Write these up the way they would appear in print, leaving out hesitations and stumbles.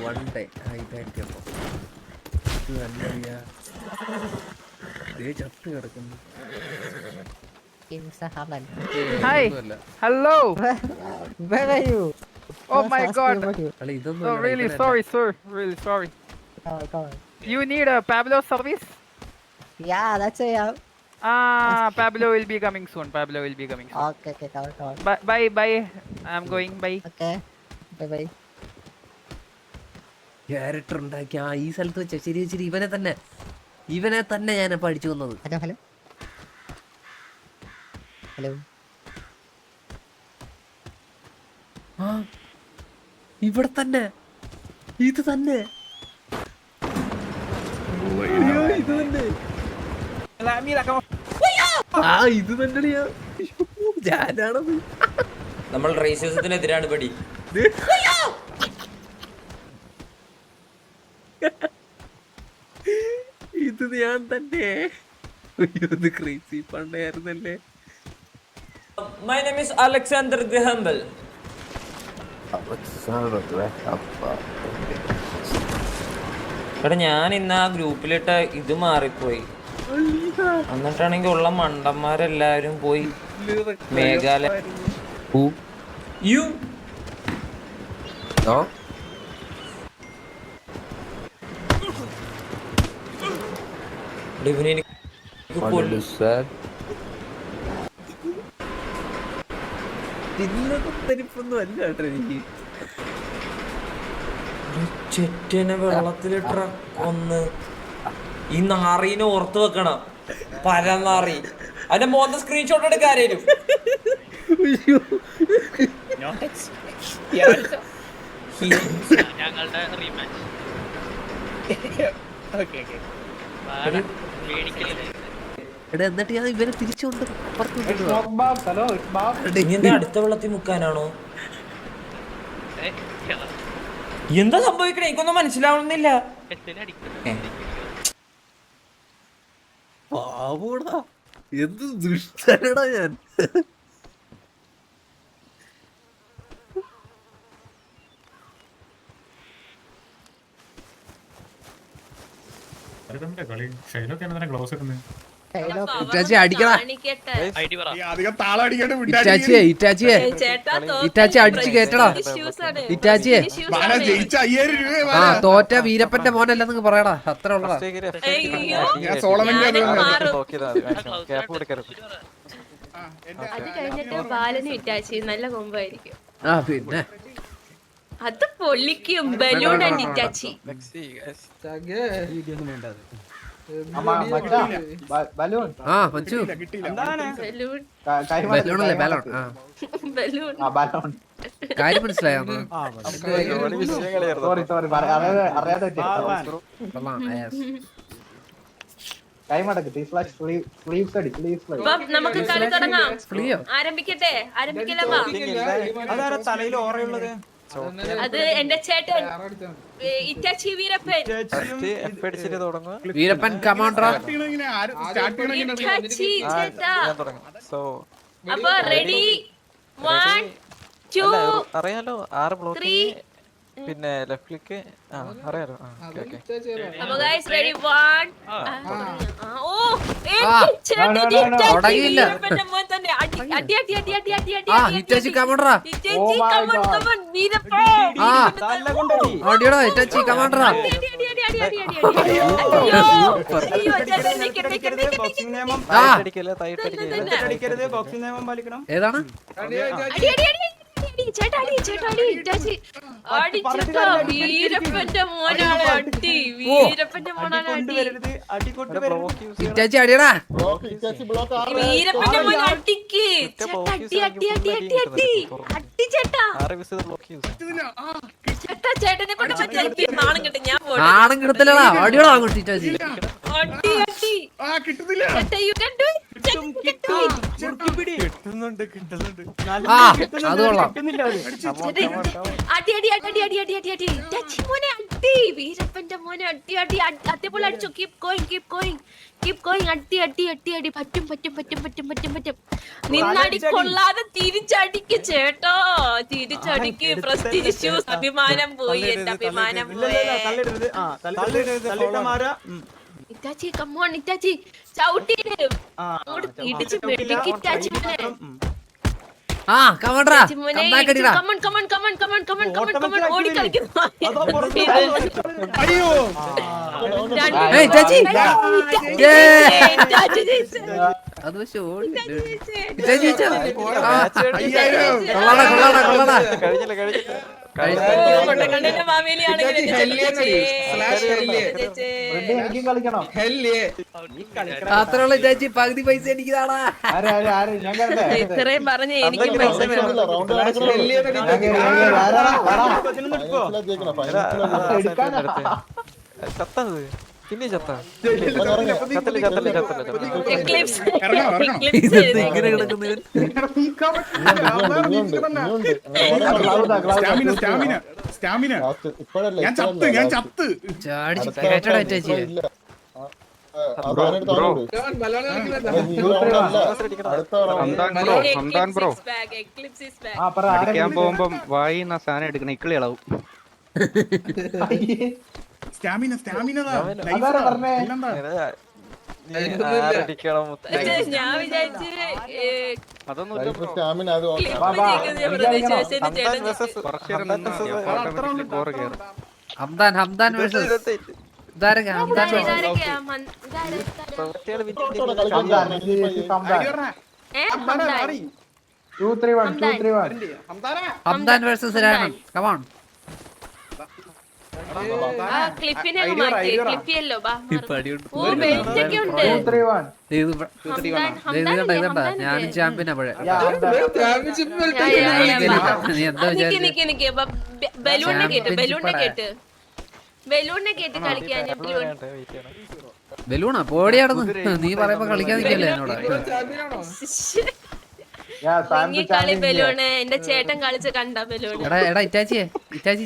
One day ഇതായിരിക്കും. ഇത് നല്ല ചത്ത് കിടക്കുന്നു. Hi. Hello. Where are you? Oh my God. ഇതൊന്നും Oh, really sorry, sir. Really sorry. Come on. You need a Pablo service? Yeah, that's it. Yeah. Pablo will be coming soon. Pablo will be coming soon. Okay, come on. Bye. I'm going. Bye. Okay. Bye. Character ഉണ്ടാക്കി ഈ സ്ഥലത്ത് വെച്ച ശരി ഇവനെ തന്നെ ഞാൻ പഠിച്ചു വന്നത്. ഹലോ ആ ഇവിടെ തന്നെ ഇത് തന്നെ ഇത് തന്നെയാ ഞാനാണത്. നമ്മൾ റേസിസത്തിനെതിരാണ് പടി. ഇത് ഞാൻ തന്നെ. Crazy പണ്ടായിരുന്നല്ലേ. My name is Alexander Graham Bell. എടാ ഞാൻ ഇന്ന് ആ ഗ്രൂപ്പിലിട്ട ഇത് മാറിപ്പോയി. എന്നിട്ടാണെങ്കിൽ ഉള്ള മണ്ടന്മാരെല്ലാരും പോയി മേഘാലയ. യു തരിപ്പൊന്നും അല്ല കേട്ടോ എനിക്ക്. ചെറ്റനെ വെള്ളത്തിലിട്ട ഒന്ന് ഈ നാറീനെ ഓർത്ത് വെക്കണം. പരനാറി അതിന്റെ മോന്ത സ്ക്രീൻഷോട്ട് എടുക്കാരേലും. എടാ എന്നിട്ട് ഞാൻ ഇവരെ തിരിച്ചുകൊണ്ട് അടുത്ത വെള്ളത്തിൽ മുക്കാനാണോ? എന്താ സംഭവിക്കണേ? എനിക്കൊന്നും മനസ്സിലാവുന്നില്ല. പാവോടാ എന്ത് ദുഷ്ടനടാ ഞാൻ. ഇറ്റാച്ചി അടിക്കടാ. ഇറ്റാച്ചി അടിച്ചു കേട്ടടാ. ഇറ്റാച്ചിയെ ആ തോറ്റ വീരപ്പന്റെ മോനല്ലെന്ന് പറയടാ. അത്ര ഉള്ളതാ. അത് കഴിഞ്ഞിട്ട് ബാലനും ഇറ്റാച്ചി നല്ല കൊമ്പായിരിക്കും. ആ പിന്നെ അത് പൊള്ളിക്കും. Balloon and Itachi. ആ മച്ചു ബലൂണല്ലേ ബലൂൺ. കാര്യം മനസ്സിലായോ? നമുക്ക് കളി തുടങ്ങാം. ആരംഭിക്കട്ടെ? തലയിൽ ഓറയുള്ളത് അത് എന്റെ ചേട്ടൻ Itachi Veerappan. Veerappan commander. Itachi ചേട്ടാ. അപ്പൊ റെഡി 1 2 അറിയാലോ 6 ബ്ലോക്ക് 3 പിന്നെ ലെഫ്റ്റ് ക്ലിക്ക് അറിയാലോ. അപ്പൊ ഗയ്സ് റെഡി 1 തുടങ്ങിയില്ല. ഹിറ്റാച്ചി കമാൻഡറാ. അടിയടാ ഹിറ്റാച്ചി കമാൻഡറാ. ഏതാണ് വീരപ്പന്റെ മോനാണ് അടി. വീരപ്പന്റെ മോനാണ് അടി. ഇറ്റാച്ചി അടിയടാ. വീരപ്പന്റെ മോനെ അടിക്ക്. അടി അടി അടി അടി അടി അടി ചേട്ടാ. ചേട്ടാ ചേട്ടനെ കൊണ്ട് പറ്റി നാണം കിട്ടും. ഞാൻ നാണം കിടത്തില്ലടാ. അടിയടാ അങ്ങോട്ട് ഇറ്റാച്ചി. അടി അടി ചേട്ടാ യു കൻ ഡു അത് കൊള്ളാം. അടി അടി അടി അടി അടി അടി അടി ടച്ച് മോനെ അടി. വീരപ്പന്റെ മോനെ അടി അടി അതേപോലെ അടിച്ചോ. Keep going keep going keep going. അടി അടി അടി അടി. പറ്റും പറ്റും പറ്റും പറ്റും പറ്റും പറ്റും. നിന്നടി കൊള്ളാതെ തിരിച്ചടിക്ക് ചേട്ടോ, തിരിച്ചടിക്ക്. Prestige issues. അഭിമാനം പോയി, എന്റെ അഭിമാനം പോയി. ഇറ്റാച്ചി കമ്മോൺ ഇറ്റാച്ചി, ചവിട്ടിയിട് അങ്ങോട്ട് ഇടിച്ച് മെഡിക്ക് ഇറ്റാച്ചി മോനെ. ആ കമോൺടാ കമ്പാക്കടിടാ. Come on come on come on come on come on come on come on. ഓടി കളിക്കുന്നു. അയ്യോ ഏയ് ഇറ്റാച്ചി ഇറ്റാച്ചി ജയിച്ചു. അത് പക്ഷെ ഓടി ജയിച്ചു. ഇറ്റാച്ചി ജയിച്ചോ? അയ്യായിരം കൊള്ളാടാ കൊള്ളാടാ കൊള്ളാടാ. കഴിഞ്ഞില്ല കഴിഞ്ഞില്ല കൊണ്ടക്കണ്ണന്റെ ഫാമിലിയാണെങ്കിൽ അത്രയുള്ള ഇറ്റാച്ചി പകുതി പൈസ എനിക്ക് താടാ. ഇത്രയും പറഞ്ഞ് എനിക്കും പൈസ വേണം. ചത്തത് പിന്നെ ചത്ത ചത്തല് ചത്തല് ചത്തല് Eclipse. ഇതെന്താ ഇങ്ങനെ കിടക്കുന്നവൻ? സ്റ്റാമിന ഞാൻ ചത്ത് ചാടിച്ച് കേട്ടടാ ഇറ്റാച്ചിയെ. Eclipse is back. അടിക്കാൻ പോകുമ്പോ വായിന്ന സാധനം എടുക്കണ ഇക്കിളി ഇളവും. സ്റ്റാമിന ആരടിക്കണം ഞാൻ വിചാരിച്ച് അതൊന്നും ഹംദാൻ വേഴ്സസ് ഇതാരൊക്കെ? Hamdan versus Hamdan versus Raman. Come on ക്ലിപ്പിനെ മാറ്റി. ക്ലിപ്പിയല്ലോ ബെൽറ്റൊക്കെ ഉണ്ട്. ഇതണ്ട ഞാനും ചാമ്പ്യനാ പഴയ. നീ എന്താ നിക്ക് ബലൂണിനെ കേട്ട് കളിക്കാൻ. ബലൂണാ പോടിയാടുന്നു. നീ പറയുമ്പോ കളിക്കാൻ നിക്കല്ലേ എന്നോട്? കളി ബലൂണ് എന്റെ ചേട്ടൻ കളിച്ച് കണ്ട ബലൂണ്. എടാ ഇറ്റാച്ചിയെ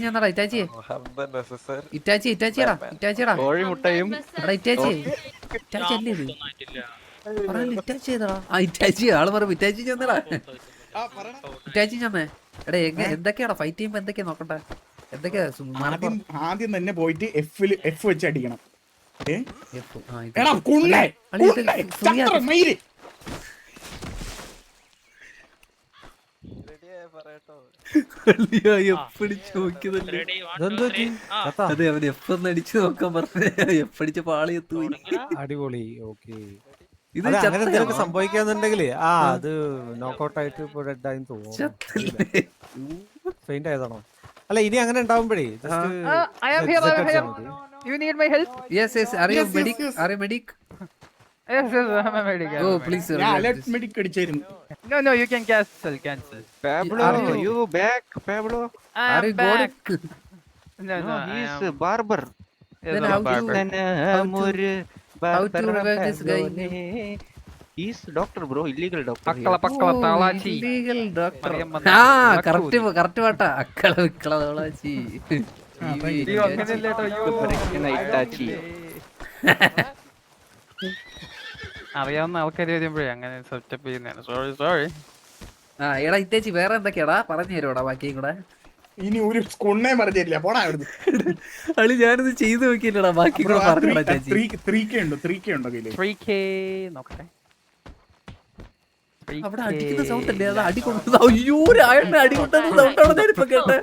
ചെന്നടാ ഇറ്റാച്ചിയെടാ കോഴിമുട്ടയും എടാ ഇറ്റാച്ചി അല്ലേ ഇത്? പറഞ്ഞില്ല ഇറ്റാച്ചി ഏതാ? ആ ഇറ്റാച്ചി ആള് പറയുമ്പോ ഇറ്റാച്ചി ചെന്നടാ. ഇറ്റാച്ചി ചെന്നേ. എടാ എന്തൊക്കെയാടാ ഫൈറ്റ് ചെയ്യുമ്പോ എന്തൊക്കെയാ നോക്കട്ടെ? എന്തൊക്കെയാ? ആദ്യം തന്നെ പോയിട്ട് എഫ് വെച്ച് അടിക്കണം. അതെ അവൻ എപ്പൊന്ന് അടിച്ചു നോക്കാൻ പറഞ്ഞ എപ്പടിച്ച പാളി എത്തുപോയി. അടിപൊളി. ഓക്കെ ഇത് സംഭവിക്കാന്നുണ്ടെങ്കിൽ അത് നോക്കൗട്ട് ആയിട്ട് ഇപ്പൊ ഡെഡ് ആയി തോന്നുന്നു. ഫെയിന്റ് ആയതാണോ? അല്ല ഇനി അങ്ങനെ ഉണ്ടാവുമ്പോഴേ I am here. You need my help? Yes. Are you medic? Yes, I'm a medic. Oh, please. Alert medic അടിച്ചായിരുന്നു. No, you can cancel. Pablo, you back, Pablo? Are you back. good? No, He is a barber. Then how to revive this guy? He is doctor, bro. Illegal doctor. Pakala talachi. Illegal doctor. Mariam correct പാട്ടാ. അക്കള വിക്കള തോളാച്ചി. അറിയാവുന്ന ആൾക്കാർ വരുമ്പോഴേ അങ്ങനെ setup ചെയ്യുന്നതാണ്. Sorry. എടാ ഇറ്റേച്ചി വേറെ എന്തൊക്കെയാടാ പറഞ്ഞു തരുവാടാ ബാക്കിയും കൂടെ? ഇനി ഒരു സ്കൊണ്ണേ പറഞ്ഞില്ല. പോടാ അവിടുന്ന്. അളി ഞാനിത് ചെയ്തു നോക്കിയില്ലടാ ബാക്കി കൂടെ പറഞ്ഞോടാ ചേച്ചി. 3K ഉണ്ടോ കയ്യില്? 3K നോക്കട്ടെ. അവിടെ അടിക്കുന്ന സൗണ്ട് അല്ലേ? അത് അടി കൊടുക്കുന്നത്. അയ്യോ രായണ്ണ അടി കൊണ്ടുന്ന സൗണ്ട് ആണ് ഞാനിപ്പോ കേട്ടെ.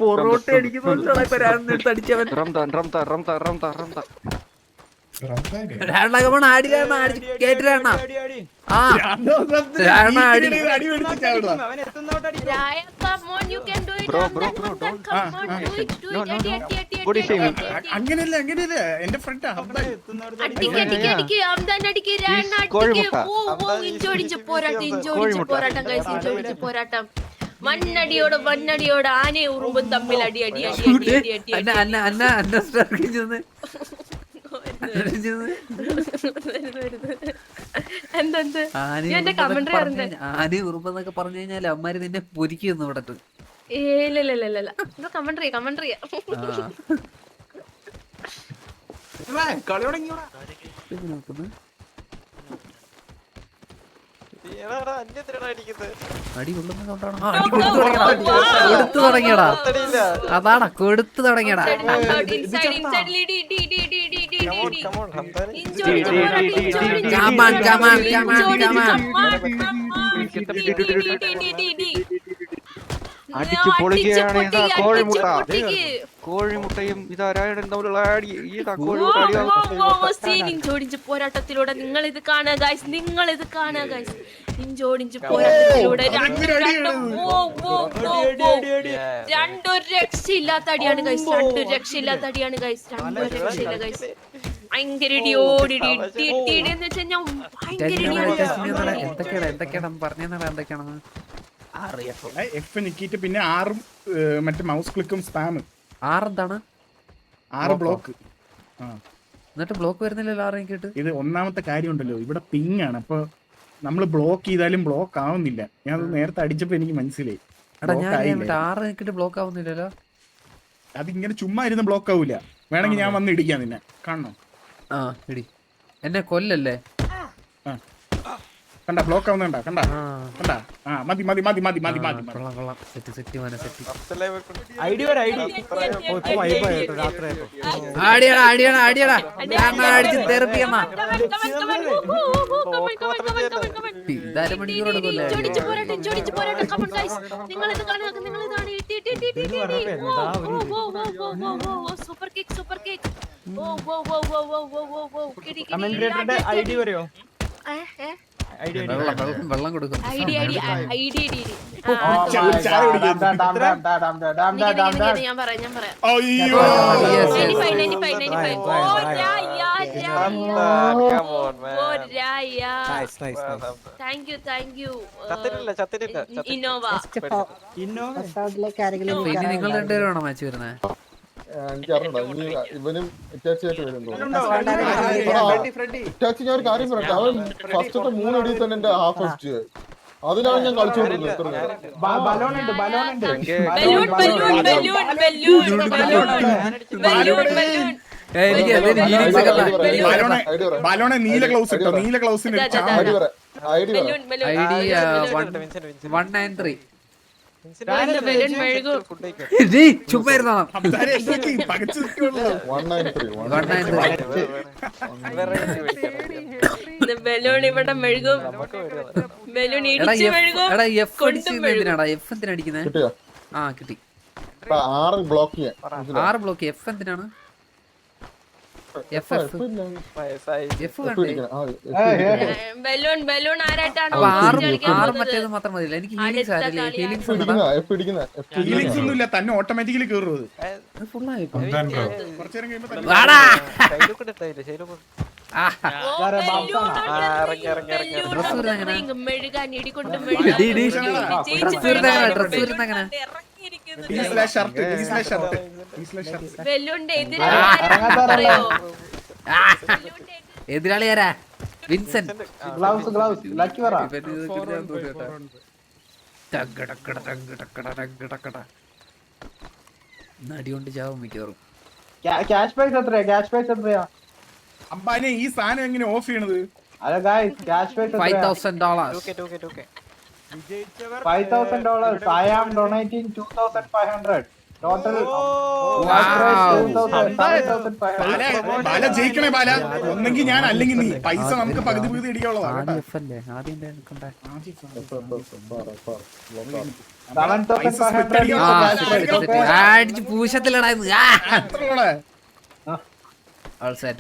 പൊറോട്ട അടിക്കുന്നോണ്ടാണ് ഇപ്പൊ രായണ്ണ എടുത്ത് അടിച്ചവൻ. രായണ്ണ കമൺ ആടി രായണ്ണ കേട്ട് രായണ്ണ. ആ രായണ്ണ അടി. അങ്ങനെയല്ല എന്റെ ഫ്രണ്ട് പോരാട്ടം. മണ്ണടിയോട് ആനയും ഉറുമ്പും തമ്മിൽ അടി. ആന ഉറുമ്പെന്നൊക്കെ പറഞ്ഞു കഴിഞ്ഞാൽ അമ്മമാര് നിന്നെ പൊരിക്കുന്നു ഇവിടെ. ഇല്ല കമന്ററി ആ. കളി തുടങ്ങിയോടാ. ഇത് നോക്കുന്നു. എടാ അന്യത്തിനാണ് അടിക്കുന്നത്. അടി കൊള്ളുന്ന സൗണ്ടാണ്. ആ, അടി കൊടുത്തു തുടങ്ങിയടാ. അതാടാ കൊടുത്തു തുടങ്ങിയടാ. Come on, Hamdani. അടിച്ചു പൊളിക്കുകയാണ് ഇതാ കോഴിമുട്ട. കോഴിമുട്ടയും ഇതാ രായടൻ തമ്മിലുള്ള അടി. ഇതാ കോഴിമുട്ട അടി. ഇഞ്ചോടിഞ്ച് പോരാട്ടത്തിലൂടെ നിങ്ങൾ ഇത് കാണുക ഗൈസ്, നിങ്ങൾ ഇത് കാണുക ഗൈസ്. ഇഞ്ചോടിഞ്ച് പോരാട്ടത്തിലൂടെ രണ്ടൊരു രക്ഷയില്ലാത്ത അടിയാണ് ഗൈസ്, രണ്ടൊരു രക്ഷയില്ലാത്ത അടിയാണ് ഗൈസ്, രണ്ടൊരു രക്ഷയില്ല ഗൈസ്. ഭയങ്കര ഇടി ഓടി എന്ന് വെച്ച് കഴിഞ്ഞാൽ ഭയങ്കര ഇടിയാണ്. എന്തൊക്കെയാണ് പറഞ്ഞാ എന്തൊക്കെയാണെന്ന് എഫ് നിക്കിട്ട് പിന്നെ 6 മറ്റേ മൗസ് ക്ലിക്കും സ്പാം. 6 എന്താണ്? 6 ബ്ലോക്ക്. എന്നിട്ട് ബ്ലോക്ക് വരുന്നില്ലല്ലോ 6 കേട്ട്. ഇത് ഒന്നാമത്തെ കാര്യമുണ്ടല്ലോ, ഇവിടെ പിങ് ആണ്. അപ്പൊ നമ്മൾ ബ്ലോക്ക് ചെയ്താലും ബ്ലോക്ക് ആവുന്നില്ല. ഞാൻ അത് നേരത്തെ അടിച്ചപ്പോ എനിക്ക് മനസ്സിലായി. എടാ ഞാൻ 6 കേട്ട് ബ്ലോക്ക് ആവുന്നില്ലല്ലോ. അതിങ്ങനെ ചുമ്മാ ഇരുന്ന് ബ്ലോക്ക് ആവൂല. വേണമെങ്കിൽ ഞാൻ വന്ന് ഇടിക്കാം നിന്നെ, കാണണോ? ആ ഇടി. എന്നെ കൊല്ലല്ലേ? കണ്ട ബ്ലോക്ക് ആവുന്നുണ്ടാ? കണ്ട കണ്ട? ആ മതി മതി മതി മതി മതി മതി. കൊള്ളാം. സെറ്റ് മോനെ സെറ്റ്. ഐഡി വരെ ഐഡി. ഇപ്പൊ വൈബായിട്ടോ രാത്രിയായിട്ടോ. ആടിയടാ. ഞാൻ അടിച്ച് തെറിപ്പിക്കമ്മ. ഇത് അരമണിക്കൂറോട് കൊല്ലേ. Super cake. ഐഡി വരെയോ? വെള്ളം കൊടുക്കും. ഞാൻ പറയാം. അയ്യോ താങ്ക് യു ചത്തിട്ടില്ല. ഇന്നോവ. സൗണ്ടിലേക്ക് ആരെങ്കിലും ഇനി നിങ്ങൾ രണ്ടുപേരാണോ മാച്ച് വരുന്നത്? ഇവനും ഇറ്റാച്ചിയായിട്ട് വരും ഇറ്റാച്ചി. ഞാൻ ഒരു കാര്യം പറയട്ടെ, അവൻ ഫസ്റ്റത്തെ 3 അടിയിൽ തന്നെ എന്റെ ഹാഫ് അടിച്ച്. അതിലാണ് ഞാൻ കളിച്ചോണ്ടിരുന്നത്. ബാലോണെ നീല ഗ്ലൗസ് ഇട്ടോ. നീല ഗ്ലൗസിന് ഐഡി ID 193. ചുമ്മാ ഇരുന്നോളാം. 193. ബലൂൺ ഇവിടെ മെഴുകും. ബലൂൺ ഇടിച്ച് മെഴുകും. എഫ് എന്തിനാടാ? എഫ് എന്തിനാ അടിക്കുന്നത്? കിട്ടിയോ? ആ കിട്ടി. 6 ബ്ലോക്ക് ചെയ്യാൻ. 6 ബ്ലോക്ക്. എഫ് എന്തിനാണ്? എഫ് ബലൂൺ ആരായിട്ടാണോ? അപ്പൊ 6 മറ്റേത് മാത്രം മതിയില്ല. എനിക്ക് ഹീലിങ്സ് ആയില്ലേ? ഹീലിങ്സ് ഹീലിങ്സ് ഒന്നും ഇല്ല, തന്നെ ഓട്ടോമാറ്റിക്കലി കയറും. ഫുള്ളായി. കുറച്ചേരം കഴിയുമ്പോ മെഴുകാൻ ഇടികൊണ്ട് ബലൂണിന്റെ എതിരാളി ആരാ? വിൻസെന്റ്. നടികൊണ്ട് ചാവും മിക്കവാറും. അമ്പാനെ ഈ സാധനം എങ്ങനെ ഓഫ് ചെയ്യണത്? $5,000. $5,000. I am donating 2,500. Total. ബാല ജയിക്കണേ ബാല. ഒന്നെങ്കിൽ ഞാൻ അല്ലെങ്കിൽ നീ. പൈസ നമുക്ക് പകുതി പകുതി ഇടിക്കാനുള്ളതാണ്. അടിച്ച് പൂശത്തിലടായിരുന്നു. All set.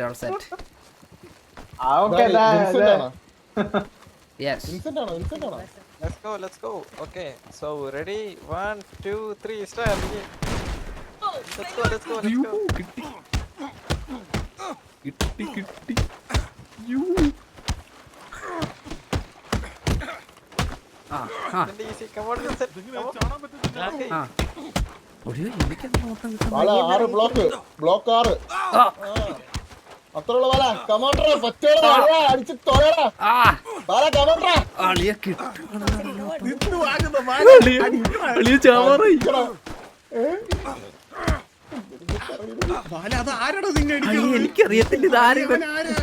Okay, Yes. Let's go. Okay, so ready? 1, 2, 3, start. Let's go. കിട്ടി. Easy, come on, Vincent. Bala 6 block 6. അത്രയുള്ള ബാല. കമാൻഡർ പറ്റോളാ, അടിച്ച് തോരടാ ബാല. കമാൻഡർ നിന്ന് വാങ്ങുന്ന ബാല അത് ആരാടാ നിന്നെ അടിക്കുന്നത്? എനിക്കറിയത്തില്ല ഇത് ആരും ഇവൻ ആരാ?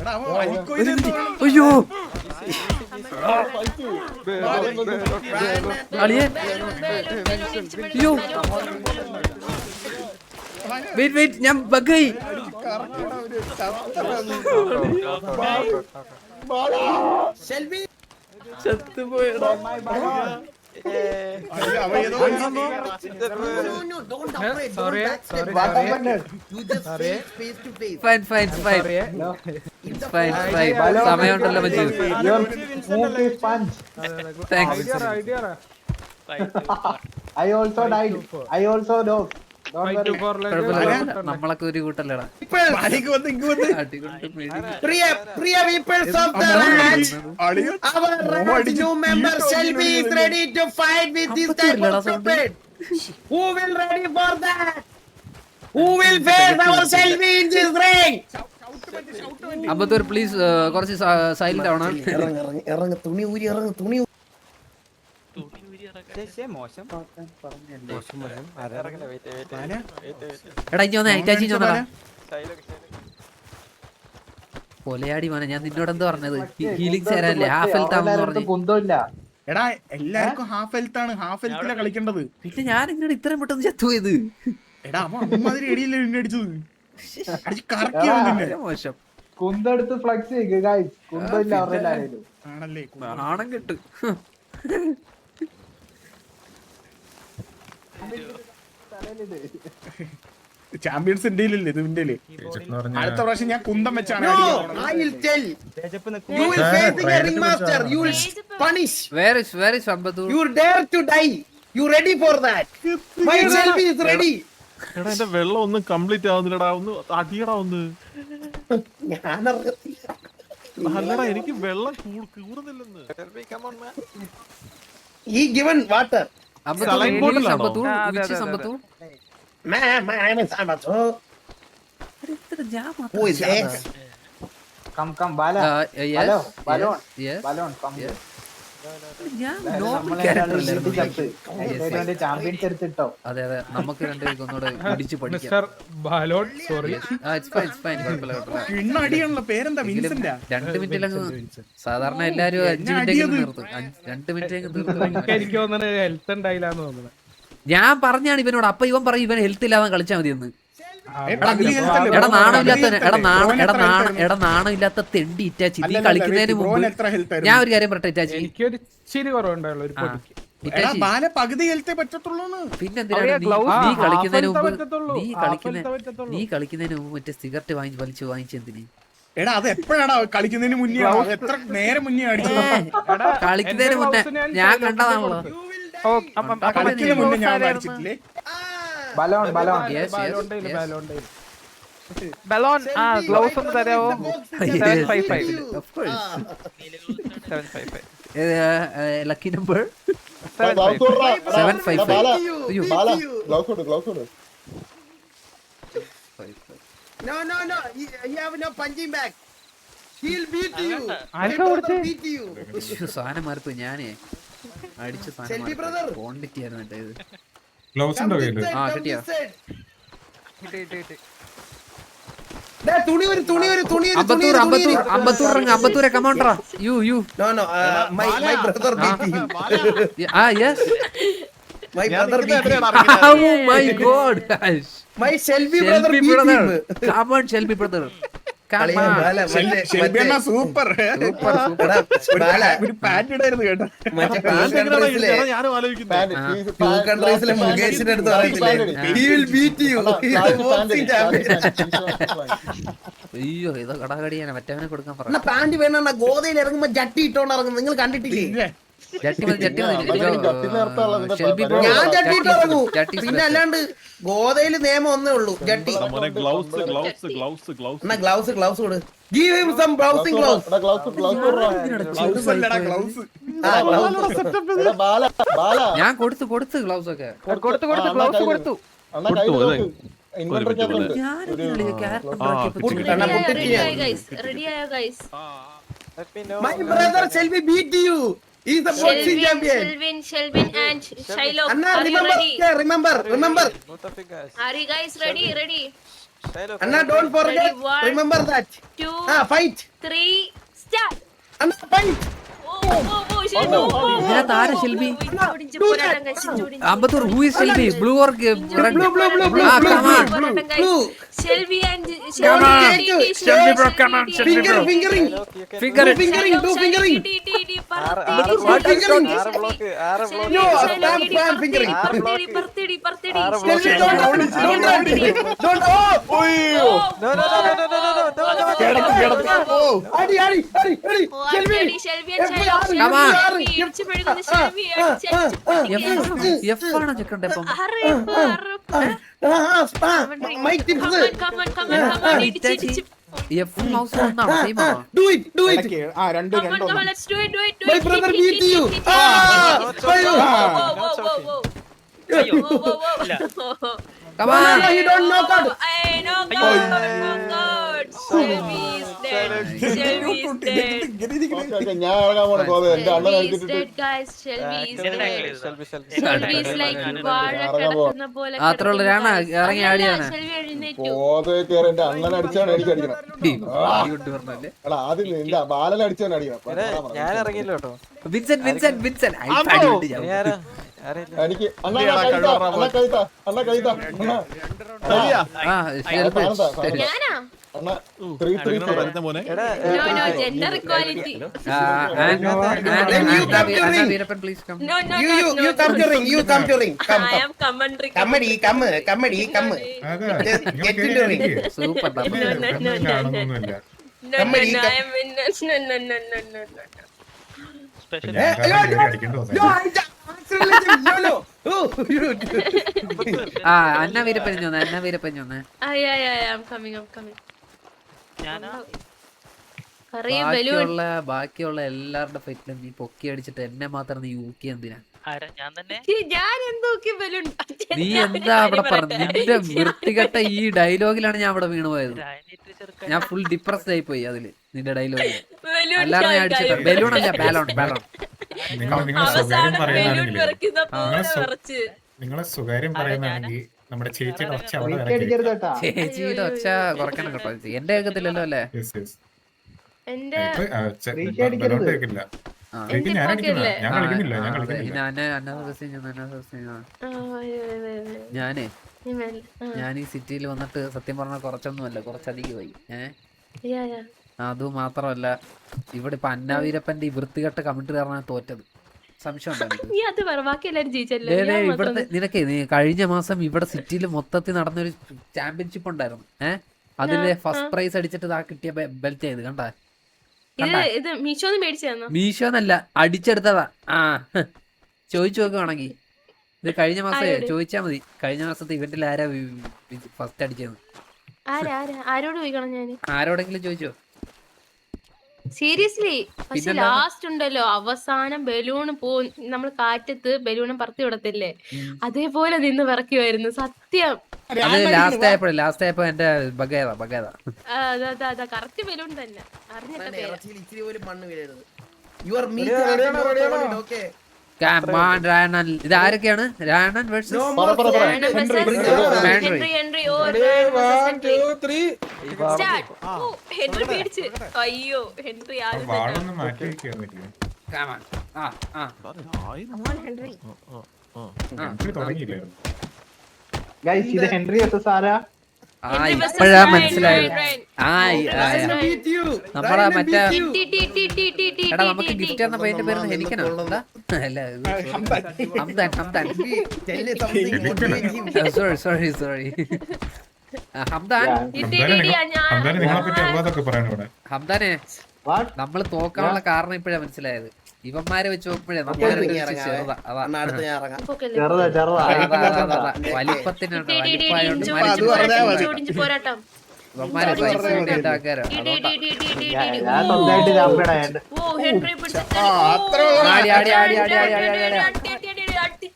എടാ, അവൻ അരിക്കോയില് നിന്ന് വേണം. അയ്യോ അളിയെ അയ്യോ വെയിറ്റ് ഞാൻ ബഗ്ഗായി കറക്റ്റാണ് അവര് ചത്തടാ നീ. ചത്തുപോയടാ അയ്യോ, അവൻ ഏതോ ഫൈൻ സമയമുണ്ടല്ലോ Maju thanks I also died. I also dog. Don't worry. കുഴപ്പമില്ല നമ്മളൊക്കെ ഒരു കൂട്ടല്ലേടാ ബാലയ്ക്ക് വന്ന് ഇങ്ങ് വന്ന് അടികൊണ്ട് പേടി Priya peoples of the ranch. അളിയ Our ranch new member Shelby is ready to fight with this type of stupid. Who will ready for that? Who will face our Shelby in this ring? Ambattur please കുറച്ച് silent ആവണം ഇറങ്ങ് തുണി ഊരി ഇറങ്ങ് തുണി എടാ ഇനി വന്നേ ഐറ്റാച്ചി വന്നടാ കൊലയാടി മോനെ ഞാൻ നിന്നോട് എന്താ പറഞ്ഞത് ഹീലിംഗ് തരാനല്ലേ ഹാഫ് ഹെൽത്ത് ആണെന്ന് പറഞ്ഞു കുന്തമില്ല. എടാ എല്ലാവർക്കും ഹാഫ് ഹെൽത്ത് ആണ് ഹാഫ് ഹെൽത്തിലാ കളിക്കേണ്ടത്. പിന്നെ ഞാൻ ഇങ്ങനെ ഇത്രയും പെട്ടെന്ന് ചത്തുപോയത് എടാ അവൻ അമ്മാതിരി എടിയല്ലേ നിന്നെ അടിച്ചത്. അടിച്ച് കറക്കിയാണ് നിന്നെ. മോശം കുന്തെടുത്ത് ഫ്ലക്സ് ചെയ്യുക ഗൈസ്. കുന്തമില്ല അവരുടെ ആരെങ്കിലും. ആണല്ലേ നാണം കെട്ട് ചാമ്പ്യൻസ് ഇന്ത്യയിലല്ലേ ഇത് ഇന്ത്യയില്. അടുത്ത പ്രാവശ്യം ഞാൻ കുന്തം വെച്ചാണ് No, അടിക്കാൻ I will tell. You will facing a ringmaster. You will punish. Where is Ambattur You dare to die. You ready for that? My Shelby is ready. എടാ എന്റെ വെള്ളം ഒന്നും കംപ്ലീറ്റ് ആവുന്നില്ലടാ, ഒന്ന് അടിയടാ ഒന്ന്. അല്ലടാ എനിക്ക് വെള്ളം കൂടുന്നില്ലെന്ന്. He given water. Ambattur which is Ambattur My name is Amato. Who is this? Come, Bala. yes Balon. yes Balon, come here. ഞാൻ നോർമൽ ക്യാരക്ടർ ചാമ്പ്യൻസ് എടുത്തിട്ടോ. അതെ നമുക്ക് രണ്ടുപേർക്ക് ഒന്നുകൂടെ ഇടിച്ച് പഠിക്കാം ഇണ്ണ അടിയാണല്ലോ. പേരെന്താ? വിൻസെന്റാ? 2 മിനിറ്റിലങ്ങ് സാധാരണ എല്ലാരും 5 മിനിറ്റ് നിർത്തും 2 മിനിറ്റ് തീർത്തും ഞാൻ പറഞ്ഞാണ് ഇവനോട്. അപ്പൊ ഇവൻ പറയും ഇവൻ ഹെൽത്ത് ഇല്ലാതെ കളിച്ചാൽ മതി എന്ന്. എടാ നാണം ഇല്ലാത്ത തെണ്ടി ഇറ്റാച്ചി നീ കളിക്കുന്നതിന് മുമ്പ് ഞാൻ ഒരു കാര്യം പറട്ടെ ഇറ്റാച്ചി പകുതി ഹെൽത്തേ പറ്റത്തുള്ളൂ. പിന്നെന്തിനാണ് നീ കളിക്കുന്നതിന് മുമ്പ് മറ്റേ സിഗരറ്റ് വാങ്ങിച്ചെന്തിന്? എടാ അത് എപ്പോഴാടാ കളിക്കുന്നതിന് മുന്നേ? എത്ര നേരം മുന്നേ അടിച്ചത്? കളിക്കുന്നതിന് മുന്നേ ഞാൻ കണ്ടതാണല്ലോ. കളിക്കുന്നതിന് മുന്നേ ഞാൻ അടിച്ചിട്ടില്ലേ? ബലോൺ ബലോൺ ഗ്ലൗസ് ഒന്ന് തരാവോ? 755 lucky number 755 755. No. You have no punching bag. He'll beat you. Beat you. സാധനം മാറിപ്പോ ഞാനേ അടിച്ച Shelby brother. ക്വാണ്ടിറ്റി ആയിരുന്നു ഇത്. കിട്ടിയോ? അമ്പത്തൂരെ കമോണ്ടറാ U No. My brother beat him. yes My brother beat him. oh my god My Shelby brother beat him. come on Shelby brother come on super ഒരു pant ഇടായിരുന്നു കേട്ടോ. ഞാനും ആലോചിക്കുന്നു. മുകേഷിന്റെ അടുത്ത് പറയത്തില്ലേ? He will beat you. അയ്യോ ഇതോ കടാകടിയാണ് മറ്റവനെ കൊടുക്കാൻ പറഞ്ഞു. പാന്റ് വേണ ഗോതയിൽ ഇറങ്ങുമ്പോ ജട്ടി ഇട്ടോണ്ട് ഇറങ്ങും. നിങ്ങൾ കണ്ടിട്ടില്ലേ? ജട്ടി മതി ഞാൻ ജട്ടി ഇട്ട് ഇറങ്ങൂ. പിന്നെ അല്ലാണ്ട് ഗോതയിൽ നിയമം ഒന്നേ ഉള്ളൂ, ജട്ടി. എന്നാ ഗ്ലൗസ് കൊടു. Give him some browsing gloves. ഞാൻ കൊടുത്തു ഗ്ലൗസ് ഒക്കെ കൊടുത്തു റെഡി ആയോ guys? Let me know. My brother Shelby beat you. He's the boxing champion. Shelvin and Shiloh. Anna, Are you ready? remember. Both of you guys. Are you guys ready? Shiloh, Anna, don't forget. Ready, 1, Remember that. 2, Fight. 3, start. Anna, fight. Shelby. ഇതിനകത്ത് ആരാ Shelby? ഇഞ്ചോടിഞ്ച് പോരാട്ടം guys, ഇഞ്ചോടിഞ്ച്. Ambattur who is Shelby? Blue or Blue. Shelby and Come on. Shelby bro, come on, Shelby bro. Fingering. Shiloh, you can Finger it. Fingering. ആറ് block, Fingering. ആറ് block, ആറ് block. No, stop fingering. Shelby, don't. No. Adi. Shelby. Come on. Shelby. F ആണോ ചെക്കണ്ടേ അപ്പം? Mike tips. എഫ് മൗസ് ഒന്നാണോ? Same ആണോ? Do it. Let's do it. My brother beat you. Come on. No, you don't knock out. Shelby is dead. Okay, ഞാൻ ഇറങ്ങാൻ പോണ ഗോവേ എന്റെ അണ്ണൻ Shelby is അടിച്ചിട്ട് dead, guys. Shelby is dead. Shelby. Shelby is like വാഴ കിടക്കുന്ന പോലെ അത്രയുള്ള ഒരാണോ ഇറങ്ങി ആടിയാണ്? Shelby എഴുന്നേറ്റു. ഗോവേ കയറി എന്റെ അണ്ണൻ അടിച്ചാണ് എനിക്ക് അടിക്കണം പറഞ്ഞല്ലേ എടാ ആദ്യം നിന്റെ ബാലനെ അടിച്ചാണ് അടിക്കണം ഞാൻ ഇറങ്ങിയില്ല കേട്ടോ. വിൻസെന്റ് ഇനി ആരാ? ആരെയില്ല. എനിക്ക് അണ്ണ കൈത്താ ഞാനാ? അണ്ണ 3-3 എടാ, No, gender equality. Veerappan please come. No. You come to ring. Come. I am commentary. Come. Just get into ring. Super No. I am no. No. അന്ന വീരപ്പൻ ചൊന്നേ. Yeah, I'm coming. ബാക്കിയുള്ള എല്ലാവരുടെ ഫൈറ്റിലും നീ പൊക്കി അടിച്ചിട്ട് എന്നെ മാത്രം നീ യൂക്കി എന്തിനാ? ഞാൻ എന്തൊക്കെ ബലൂൺ നീ എന്താ അവിടെ പറഞ്ഞു? നിന്റെ വൃത്തികെട്ട ഈ ഡയലോഗിലാണ് ഞാൻ അവിടെ വീണു പോയത്. ഞാൻ ഫുൾ ഡിപ്രസ്ഡ് ആയി പോയി അതില് നിന്റെ ഡയലോഗിൽ. അല്ലാതെ ഞാൻ അടിച്ചിട്ട് ബലൂൺ അല്ല ബാലോൺ. നിങ്ങളെ സ്വകാര്യം പറയുന്നതാണെങ്കിൽ നമ്മുടെ ചേച്ചിയുടെ ഒച്ച ചേച്ചിയുടെ ഒച്ച കുറയ്ക്കണം കേട്ടോ. എന്റെ കേൾക്കത്തില്ലല്ലോ അല്ലേ? എന്റെ ഞാൻ ഈ സിറ്റിയിൽ വന്നിട്ട് സത്യം പറഞ്ഞാൽ കുറച്ചൊന്നുമല്ല, കുറച്ചധികമായി. അത് മാത്രമല്ല ഇവിടെ ഇപ്പൊ അന്നാവീരപ്പന്റെ ഈ വൃത്തികെട്ട കമന്റ് കാരണം തോറ്റത്. സംശയം ഇവിടുത്തെ നിനക്കേ നീ കഴിഞ്ഞ മാസം ഇവിടെ സിറ്റിയിൽ മൊത്തത്തിൽ നടന്നൊരു ചാമ്പ്യൻഷിപ്പ് ഉണ്ടായിരുന്നു. അതില് ഫസ്റ്റ് പ്രൈസ് അടിച്ചിട്ട് കിട്ടിയ ബെൽറ്റ് ചെയ്ത് കണ്ടാ? മീഷോന്നല്ല, അടിച്ചെടുത്തതാ. ചോദിച്ചു നോക്കുവാണെങ്കിൽ ഇത് കഴിഞ്ഞ മാസം ചോദിച്ചാ മതി. കഴിഞ്ഞ മാസത്തെ ഇവന്റിൽ ആരാ ഫസ്റ്റ് അടിച്ചത്? ആരോടെങ്കിലും ചോദിച്ചോ? സീരിയസ്ലി. പക്ഷെ ലാസ്റ്റ് ഉണ്ടല്ലോ അവസാനം ബലൂൺ നമ്മൾ കാറ്റത്ത് ബലൂണും പറത്തി വിടത്തില്ലേ, അതേപോലെ നിന്ന് വിറക്കുമായിരുന്നു സത്യം. അത് ലാസ്റ്റ് ആയപ്പോ എന്റെ ബഗേതാ കറക്റ്റ് ബലൂൺ തന്നെ അറിഞ്ഞിട്ട്. ഇത് ആരൊക്കെയാണ്? രാണൻ വേഴ്സസ് ഹെൻറി പേടിച്ച്. അയ്യോ ഹെൻറി ആദ്യം ഇപ്പഴാ മനസ്സിലായത്. നമ്മളെ മറ്റേ എടാ നമുക്ക് ഗിഫ്റ്റ് തന്ന പയ്യന്റെ പേര് ഹെനിക്കനോ? അല്ല ഹംദാൻ. സോറി ഹംദാനെ നമ്മള് തോക്കാനുള്ള കാരണം ഇപ്പഴാ മനസ്സിലായത്. ഇവന്മാരെ വെച്ച് നോക്കുമ്പോഴേ വലിപ്പത്തിനുണ്ട് പോരാട്ടം.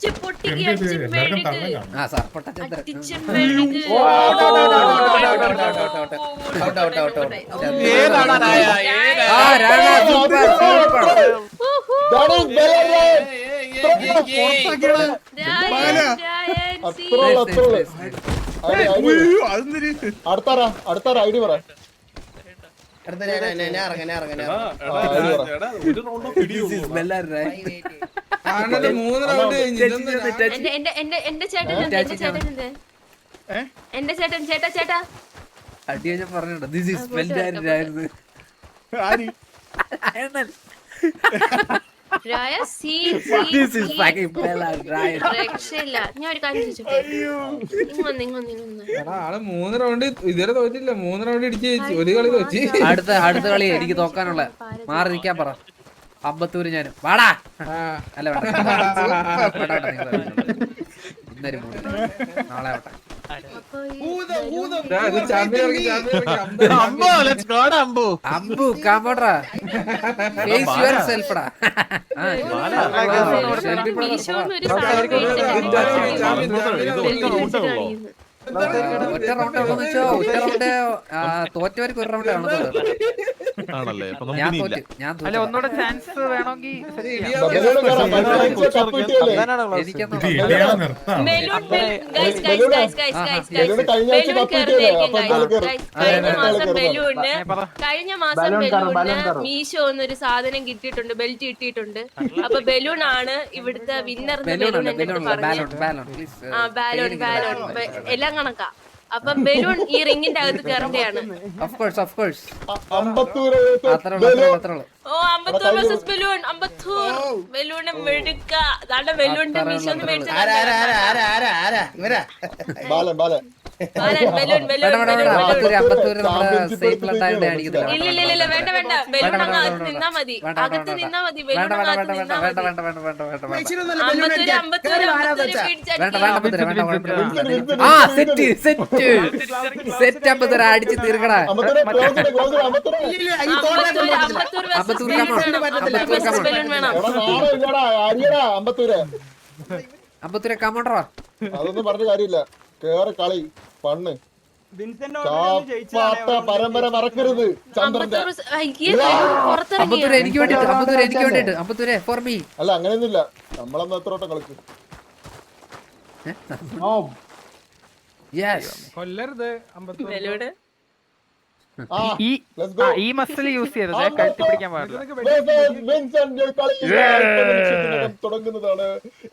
അടിച്ച് പൊട്ടിക്ക് അടിച്ച് മെഴുക് ആ സർപ്പട്ട ചന്ദ്രൻ അടിച്ച് മെഴുക് ആ രാണ സൂപ്പർ സൂപ്പർ അടുത്ത ഐഡി പറ എന്റെ ചേട്ടൻ ചേട്ടാ അടിയ ഞാൻ പറഞ്ഞോ ദിസ് ഈസ് വെല്ലായിരുന്നു രക്ഷയില്ല. ഞാൻ ഒരു കാര്യം ചോദിച്ചോട്ടെ, ആള് 3 റൗണ്ട് ഇതുവരെ തോറ്റില്ല. 3 റൗണ്ട് ഇടിച്ച് ഒരു കളി തോറ്റി. അടുത്ത കളി എനിക്ക് തോക്കാനുള്ള മാറി നിൽക്കാൻ പറ. അമ്പത്തൂര് ഞാനും വാടാ അല്ല വേണ്ട ഇന്നൊരു നാളെ ആവട്ടെ. അമ്പു കാമോട്രാ ഫേസ് യുവർ സെൽഫ്ടാ. ഒറ്റ റൗണ്ട് ആണെന്ന് വെച്ചോ, ഒറ്റ റൗണ്ട് തോറ്റവർക്ക് ഒരു റൗണ്ട് കാണുന്നത്. ഞാൻ തോറ്റു അല്ല ഒന്നുകൂടെ ചാൻസ് വേണമെങ്കിൽ കഴിഞ്ഞ മാസം ബലൂണ് മീശോ എന്നൊരു സാധനം കിട്ടിയിട്ടുണ്ട്, ബെൽറ്റ് കിട്ടിയിട്ടുണ്ട്. അപ്പൊ ബലൂൺ ആണ് ഇവിടുത്തെ വിന്നർ. ബലൂൺ ബാലോൺ എല്ലാം കണക്കാ. അപ്പൊ ബലൂൺ ഈ റിങ്ങിന്റെ അകത്ത് കയറേണ്ടയാണ്. ഓ Ambattur versus balloon. Ambattur balloon മെടുക്ക. അതാണ് ബലൂണിന്റെ മീശോ ഒന്ന് മേടിച്ചു. ഇല്ല വേണ്ട ബലൂൺ അങ്ങ് അകത്ത് നിന്നാ മതി. അകത്ത് നിന്നാ മതി. ബലൂൺ അകത്ത് നിന്നാ മതി. അമ്പത്തൂര് അടിച്ച് തീർക്കടാ. അമ്പത്തൂരെ കമോണ്ടറാ. അതൊന്നും പറഞ്ഞ കാര്യമില്ല. കേറി കളി പണ്ണ് പരമ്പര മറക്കരുത്. ചന്ദ്രന്റെ അമ്പത്തൂരെ എനിക്ക് വേണ്ടിട്ട് അമ്പത്തൂരെ ഫോർ മീ. അല്ല അങ്ങനെയൊന്നുമില്ല, നമ്മളന്ന് എത്രോട്ടം കളിക്കും. കൊല്ലരുത് ബലൂണ്. ഈ മസിൽ യൂസ് ചെയ്തത് കഴുത്തി പിടിക്കാൻ പാടില്ല. തുടങ്ങുന്നതാണ്.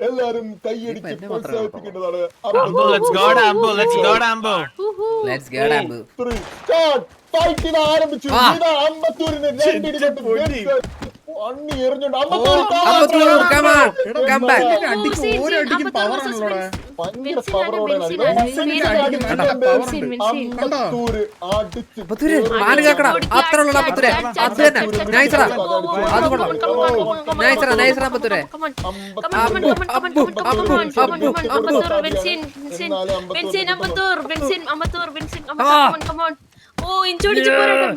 എല്ലാരും കൈയടിച്ച് പ്രോത്സാഹിപ്പിക്കേണ്ടതാണ്. ആരംഭിച്ചു. അമ്പത്തൂരിന് 2 അണ്ണി എറിഞ്ഞുണ്ട്. ഭയങ്കര പവറോടെ ഓ ഇഞ്ചോടിച്ച് പോരാട്ടം.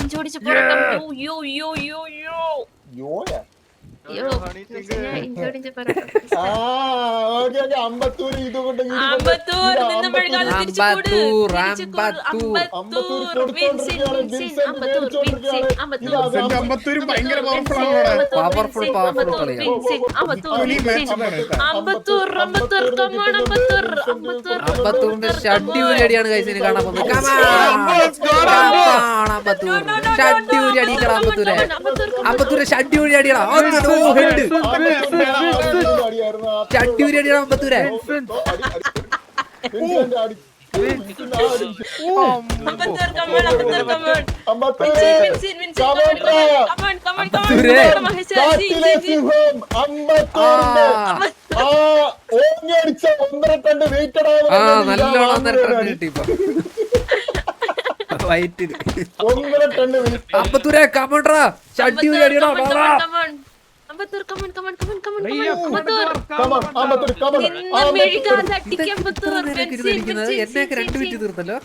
അമ്പത്തൂർ ഇതുകൊണ്ട് ഭയങ്കര പവർഫുൾ അമ്പത്തൂറിന്റെ ഷഡ്യൂരി അടിയാണ് കഴിച്ചതിന് കാണാൻ പോകുന്നത്. ഷഡ്യൂരി അടിക്കണം അമ്പത്തൂരെ. അമ്പത്തൂരെ ഷഡ്യൂരി അടിയണം. ഷഡ്യൂരി അടിയണം അമ്പത്തൂരെ. നല്ലോണം 1.5 കിട്ടി ഇപ്പൊ വൈറ്റിന്. അമ്പത്തൂരെ കമോണ്ടറാ ഷഡ്യൂരി അടിയണം. എന്നൊക്കെ 2 മിനിറ്റ് തീർത്തല്ലോ.